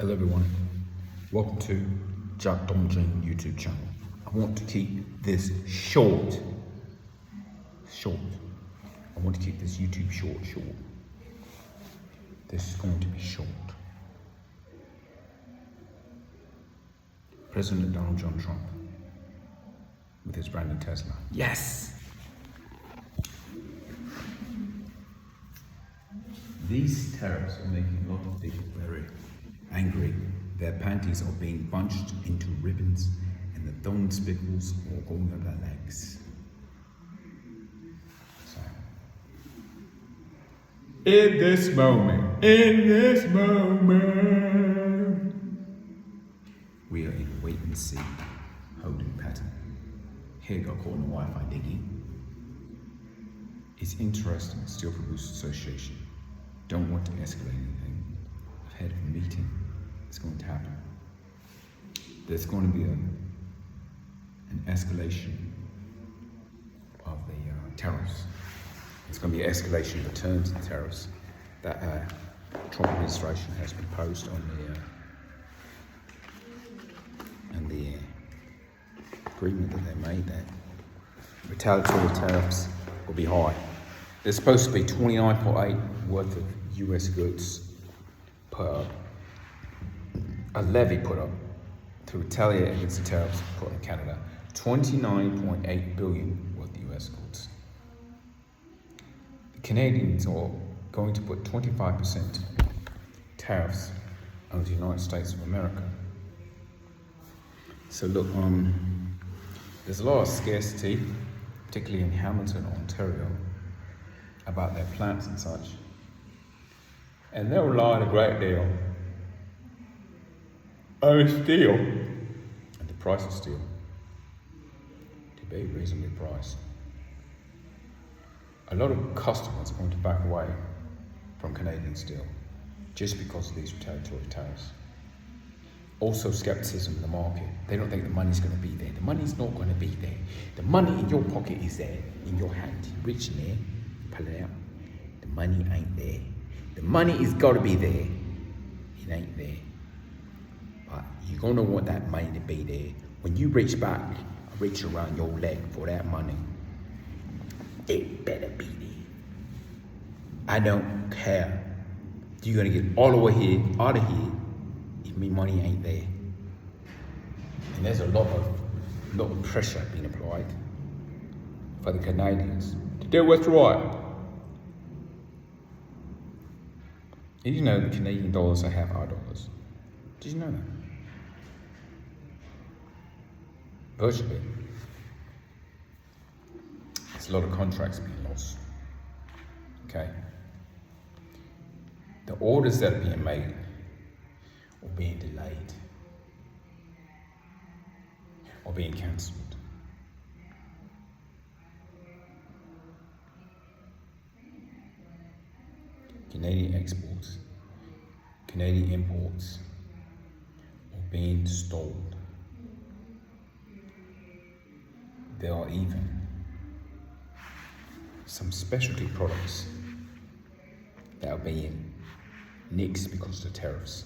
Hello everyone, welcome to Jack Dongjin YouTube channel. I want to keep this short. I want to keep this YouTube short. This is going to be short. President Donald John Trump with his brand new Tesla. Yes! These tariffs are making a lot of people very angry. Their panties are being bunched into ribbons and the thorn spickles are going up their legs. So, in this moment, we are in wait and see holding pattern. Here got caught in the Wi-Fi digging. It's interesting, Steel Producers Association don't want to escalate anything. I've had a meeting. It's going to happen. There's going to be an escalation of the tariffs. It's going to be an escalation of the terms of the tariffs that Trump administration has proposed on the agreement that they made that retaliatory tariffs will be high. There's supposed to be 29.8 worth of US goods put up, a levy put up to retaliate against the tariffs put on Canada. 29.8 billion worth of US goods. The Canadians are going to put 25% tariffs on the United States of America. So look, there's a lot of scarcity, particularly in Hamilton, Ontario, about their plants and such. And they're relying a great deal on steel and the price of steel to be reasonably priced. A lot of customers are going to back away from Canadian steel just because of these retaliatory tariffs. Also skepticism in the market. They don't think the money's going to be there. The money's not going to be there. The money in your pocket is there, in your hand. You're rich in there, pull it out. The money ain't there. The money is got to be there. It ain't there. But you're going to want that money to be there. When you reach back, reach around your leg for that money, it better be there. I don't care. You're going to get all the way here, out of here, if me money ain't there. And there's a lot of pressure being applied for the Canadians to do what's right. Did you know the Canadian dollars are half our dollars? Did you know that? Virtually. There's a lot of contracts being lost. Okay? The orders that are being made or being delayed or being cancelled. Canadian exports, Canadian imports are being stalled. There are even some specialty products that are being nixed because of the tariffs.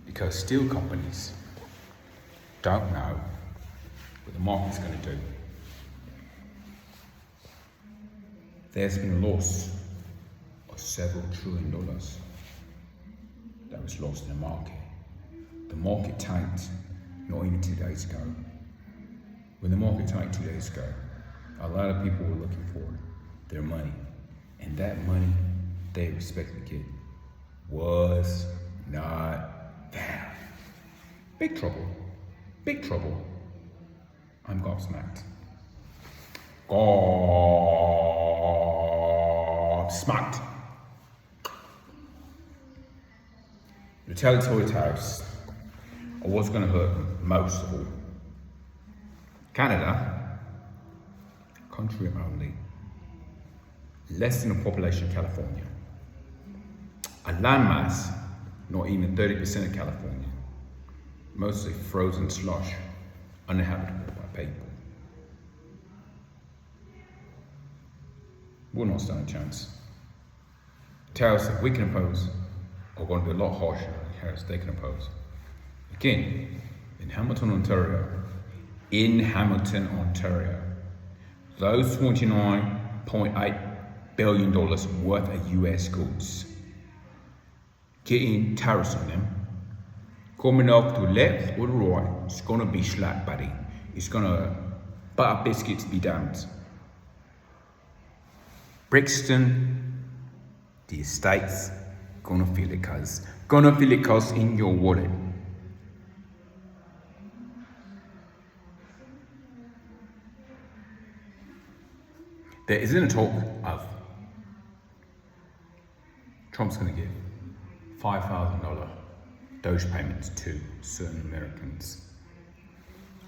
Because steel companies don't know what the market's going to do. There's been a loss of several $1 trillion that was lost in the market. The market tanked not even 2 days ago. When the market tanked 2 days ago, a lot of people were looking for their money. And that money they expected to get was not there. Big trouble. Big trouble. I'm gobsmacked. Gobsmacked. Retaliatory tariffs are what's going to hurt most of all. Canada, country only, less than the population of California. A landmass, not even 30% of California. Mostly frozen slush, uninhabitable by people. Will not stand a chance. Tariffs that we can impose are going to be a lot harsher than tariffs they can impose. Again, in Hamilton, Ontario, those $29.8 billion worth of US goods, getting tariffs on them, coming off to the left or the right, it's gonna be slack, buddy. It's gonna butter biscuits be damned. Brixton, the estates, gonna feel it, cuz in your wallet. There isn't a talk of Trump's gonna give $5,000 Doge payments to certain Americans.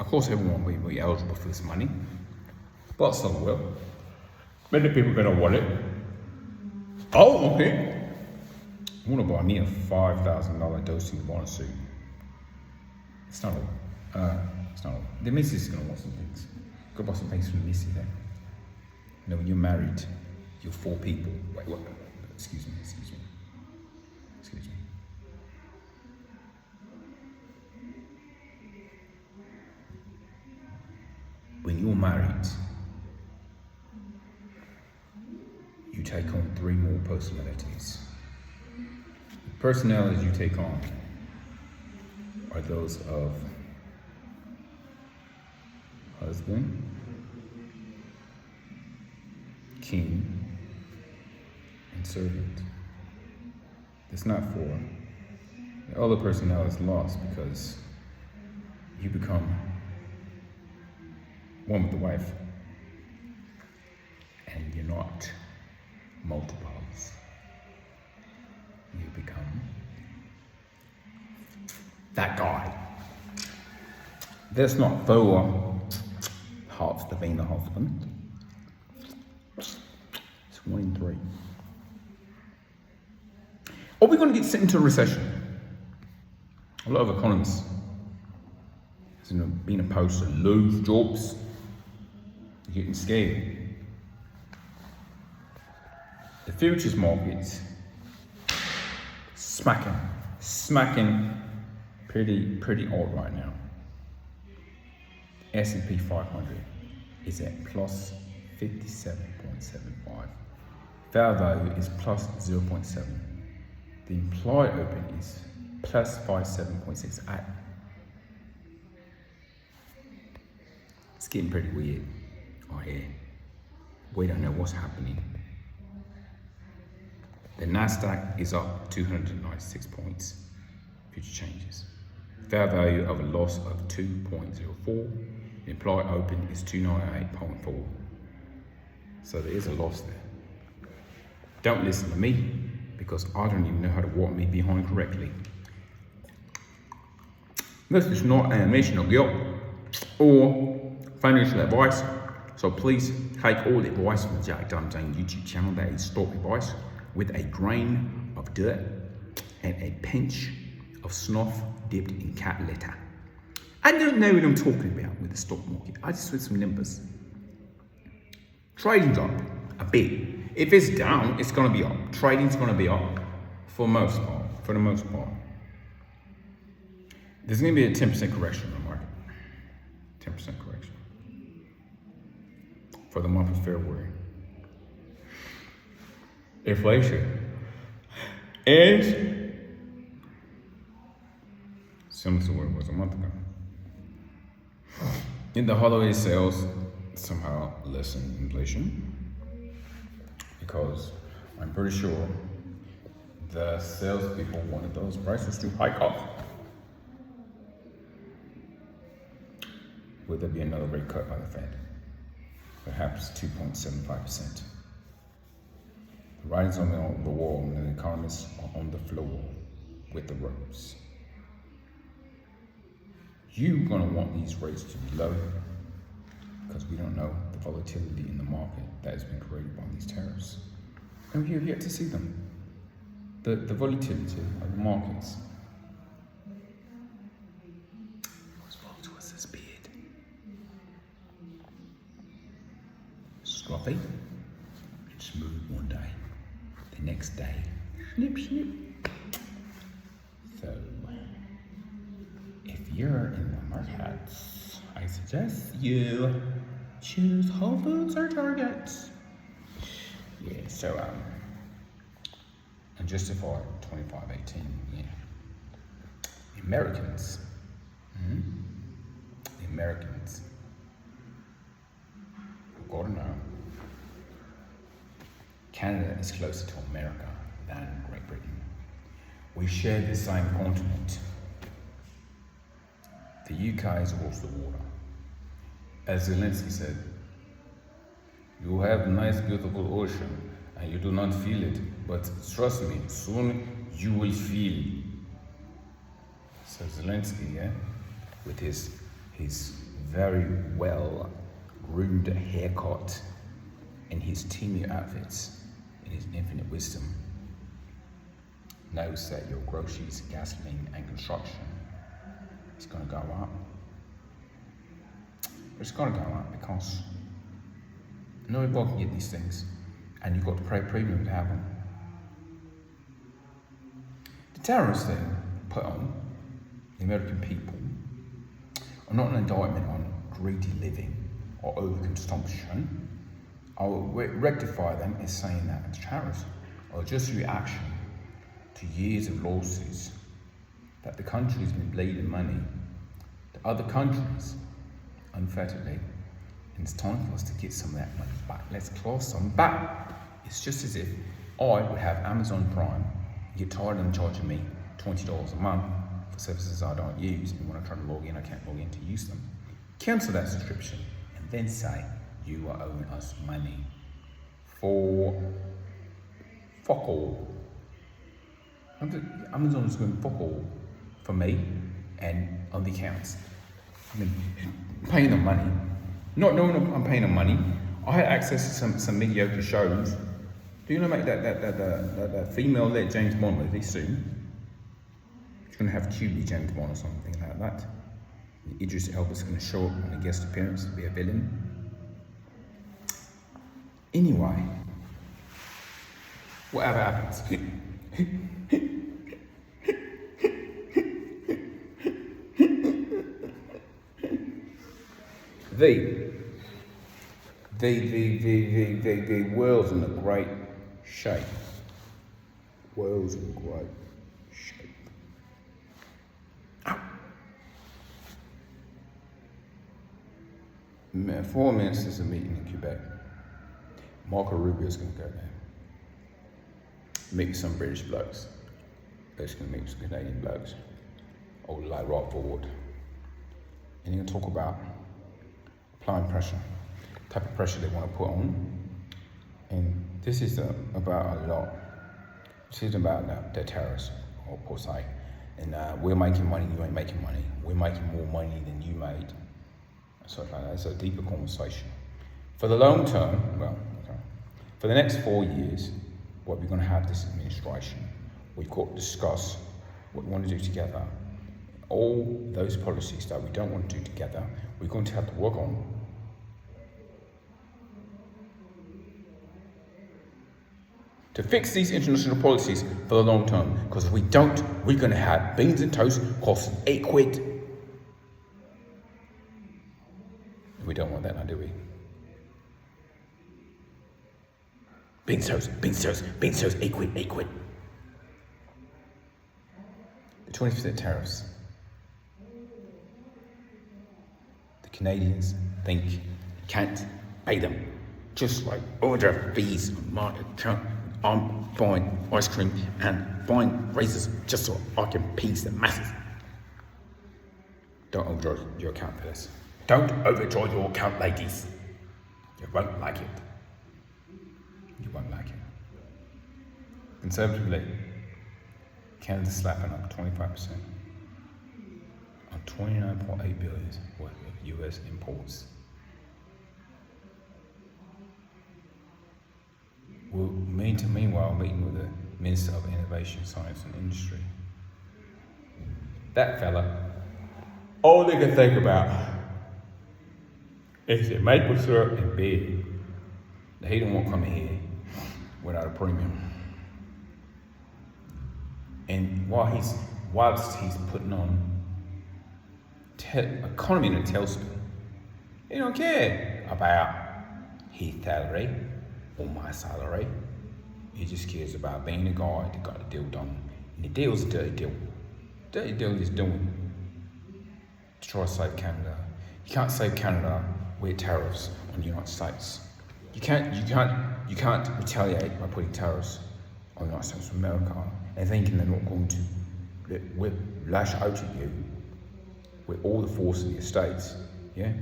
Of course, everyone will be eligible for this money, but some will. Many people are gonna want it. Oh, okay. I wanna buy me a $5,000 Dolce & Gabbana suit. It's not all. The missus is gonna want some things. Go buy some things from the missus then. You know, when you're married, you're 4 people. Wait, what? Excuse me. When you're married, you take on 3 more personalities. The personalities you take on are those of husband, king, and servant. It's not 4. The other personality is lost because you become one with the wife, and you're not multiples. You become that guy. That's not 4 halves to being the husband. It's 1 in 3. Are we going to get sent into a recession? A lot of economists have been opposed to lose jobs. You're getting scared. The futures markets smacking pretty odd right now. S&P 500 is at plus 57.75. Fair value is plus 0.7. The implied open is plus 57.68. It's getting pretty weird out here. We don't know what's happening. The Nasdaq is up 296 points. Future changes. Fair value of a loss of 2.04. The implied open is 298.4. So there is a loss there. Don't listen to me because I don't even know how to walk me behind correctly. This is not an admission of guilt or financial advice. So please take all the advice from the Jack Dunn YouTube channel, that is stock advice, with a grain of dirt and a pinch of snuff dipped in cat litter. I don't know what I'm talking about with the stock market. I just with some numbers. Trading's up a bit. If it's down, it's gonna be up. Trading's gonna be up for the most part. There's gonna be a 10% correction in the market. 10% correction. For the month of February. Inflation is similar to what it was a month ago. In the holiday sales, somehow lessen inflation because I'm pretty sure the salespeople wanted those prices to hike up. Will there be another rate cut by the Fed? Perhaps 2.75%. The writing's on the wall and the economists are on the floor with the ropes. You're gonna want these rates to be low because we don't know the volatility in the market that has been created by these tariffs. And we're yet to see them. The volatility of the markets. What's wrong to us, this beard? Scruffy and smooth one day. The next day, snip, snip. So you're in the market, I suggest you choose Whole Foods or Target. Yeah, so and justify 2518, yeah. The Americans, the Americans, you've got to know, Canada is closer to America than Great Britain. We share the same continent. The UK is across the water. As Zelensky said, you have a nice, beautiful ocean, and you do not feel it, but trust me, soon you will feel. So Zelensky, yeah, with his very well groomed haircut and his teamy outfits and his infinite wisdom, knows that your groceries, gasoline, and construction is going to go up. It's going to go up because nobody can get these things, and you've got to pay premium to have them. The tariffs they put on the American people are not an indictment on greedy living or overconsumption. I'll rectify them as saying that the tariffs are just a reaction to years of lawsuits that the country's been bleeding money to other countries unfetteredly, and it's time for us to get some of that money back. Let's claw some back. It's just as if I would have Amazon Prime, get tired of them charging me $20 a month for services I don't use, and when I try to log in, I can't log in to use them. Cancel that subscription, and then say, you are owing us money for fuck all. Amazon is going fuck all for me and on the accounts. I mean, paying them money. Not knowing I'm paying them money. I had access to some mediocre shows. Do you know, mate, that female-led James Bond movie soon? She's going to have Cuby James Bond or something like that. And Idris Elba's going to show up on a guest appearance to be a villain. Anyway, whatever happens. The world's in a great shape. World's in great shape. Ow. 4 ministers are meeting in Quebec. Marco Rubio's going to go there. Meet some British blokes. They're just going to meet some Canadian blokes. All like right forward. And you're going to talk about applying pressure, the type of pressure they want to put on. And this is about a lot. This isn't about the terrorists, or per se. And we're making money, you ain't making money. We're making more money than you made. Stuff like that. It's a deeper conversation. For the long term, for the next 4 years, what we're going to have this administration, we've got to discuss what we want to do together. All those policies that we don't want to do together, we're going to have to work on. To fix these international policies for the long term, because if we don't, we're going to have beans and toast costing £8. We don't want that now, do we? Beans toast, £8. The 20% tariffs. The Canadians think you can't pay them. Just like overdraft fees on my account. I'm buying ice cream and buying razors just so I can appease the masses. Don't overdraw your account for this. Don't overdraw your account, ladies. You won't like it. You won't like it. Conservatively, Canada's slapping up 25% on $29.8 billion worth of US imports. Meanwhile, meeting with the Minister of Innovation, Science and Industry. That fella, all they can think about is the maple syrup and beer. He don't want to come here without a premium. And whilst he's putting on economy in a tailspin. He don't care about his salary or my salary. He just cares about being the guy that got the deal done. And the deal's a dirty deal. Dirty deal is doing to try to save Canada. You can't save Canada with tariffs on the United States. You can't retaliate by putting tariffs on the United States of America and thinking they're not going to lash out at you with all the force of the States. Yeah,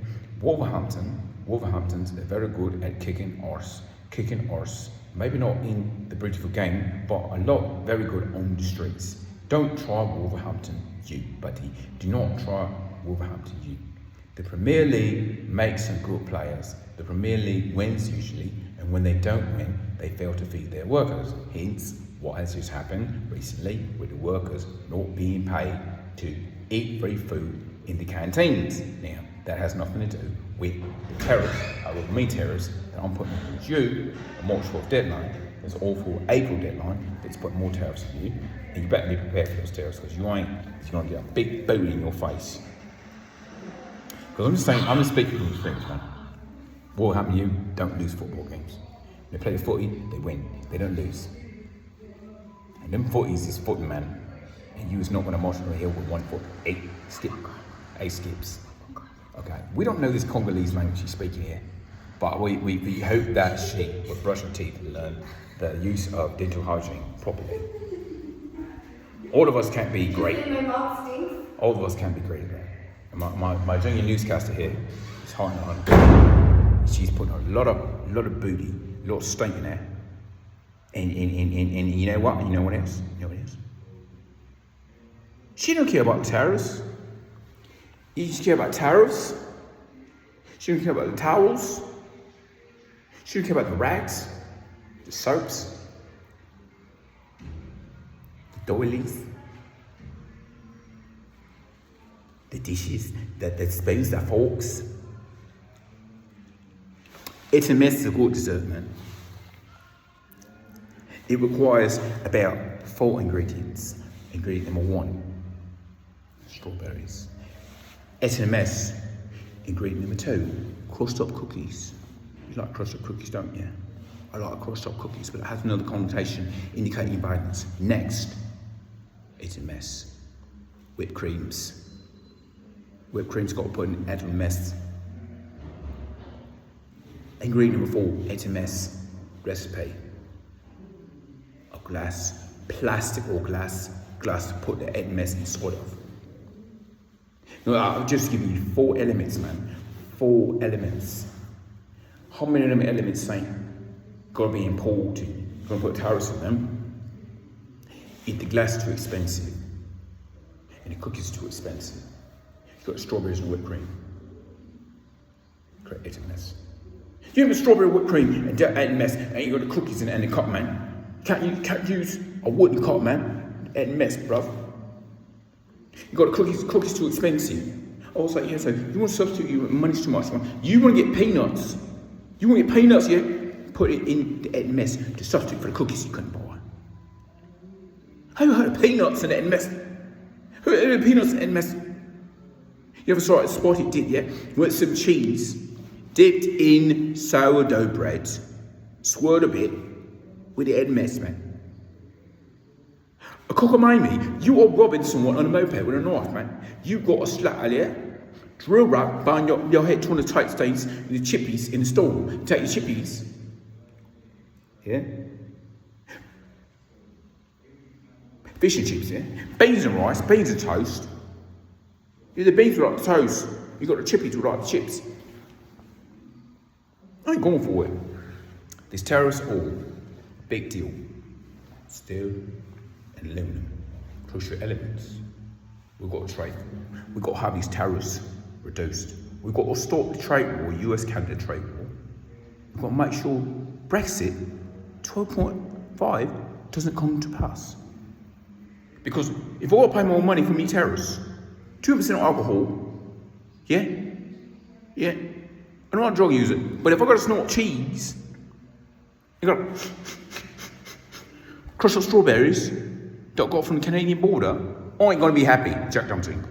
Wolverhampton's very good at kicking arse. Maybe not in the beautiful game, but a lot very good on the streets. Don't try Wolverhampton, you buddy. Do not try Wolverhampton, you. The Premier League makes some good players. The Premier League wins usually, and when they don't win, they fail to feed their workers. Hence, what has just happened recently with the workers not being paid to eat free food in the canteens. Now, that has nothing to do with the tariffs. I will mean tariffs that I'm putting on you, a March 12th deadline. There's an awful April deadline that's putting more tariffs on you, and you better be prepared for those tariffs because you're going to get a big boot in your face. Because I'm just saying, I'm just speaking from experience, man. What will happen to you? Don't lose football games. They play the footy, they win. They don't lose. And them footies is footy, man. And you is not going to march on the hill with 1 foot. 8 skips. Okay. We don't know this Congolese language she's speaking here, but we hope that she will brush her teeth and learn the use of dental hygiene properly. All of us can't be great. All of us can't be great at that. And my junior newscaster here is hiding on. She's putting a lot of booty, a lot of stink in there. And you know what? You know what else? You know what else? She don't care about tariffs. You just care about tariffs. She don't care about the towels. She don't care about the rags, the soaps, the doilies, the dishes, the spoons, the forks. It's a mess of good dessert, man. It requires about 4 ingredients. Ingredient number 1, strawberries. SMS. Ingredient number 2, crushed up cookies. You like crushed up cookies, don't you? I like crushed up cookies, but it has another connotation indicating violence. Next, SMS. Whipped creams. Whipped cream's got to put in SMS. Ingredient number 4, HMS recipe. A glass, plastic or glass to put the HMS inside of. No, I've just given you 4 elements, man. 4 elements. How many of them elements saying gotta be important? Gonna put tariffs on them. If the glass is too expensive and the cookies too expensive, you've got strawberries and whipped cream. Create HMS. You have a strawberry whipped cream and HMS, and you got the cookies and the cup, man. You can't use a wooden cup, man. HMS, bruv. You got the cookies too expensive. I was like, yeah, so you want to substitute your money's too much, man. You want to get peanuts. Yeah? Put it in the HMS to substitute for the cookies you couldn't buy. Have you heard of peanuts and HMS? Who heard of peanuts and HMS? You ever saw a spotted dip, yeah? With some cheese, dipped in sourdough bread, swirled a bit with the HMS, man. A cockamamie, you are robbing someone on a moped with a knife, man. You got a slat, yeah? Drill rap, bang your head trying to take stains in the chippies in the store. Take your chippies. Yeah? Fish and chips, yeah? Beans and rice, beans and toast. Yeah, the beans are like the toast. You got the chippies with like the chips. I ain't going for it. This tariffs all big deal. Steel and aluminum, crucial elements. We've got to trade. We've got to have these tariffs reduced. We've got to stop the trade war, US-Canada trade war. We've got to make sure Brexit 12.5 doesn't come to pass. Because if I got to pay more money for me tariffs, 2% alcohol, yeah, I'm not a drug user, but if I got to snort cheese, you got to crush up strawberries that I got from the Canadian border, I ain't going to be happy, Jack Johnson.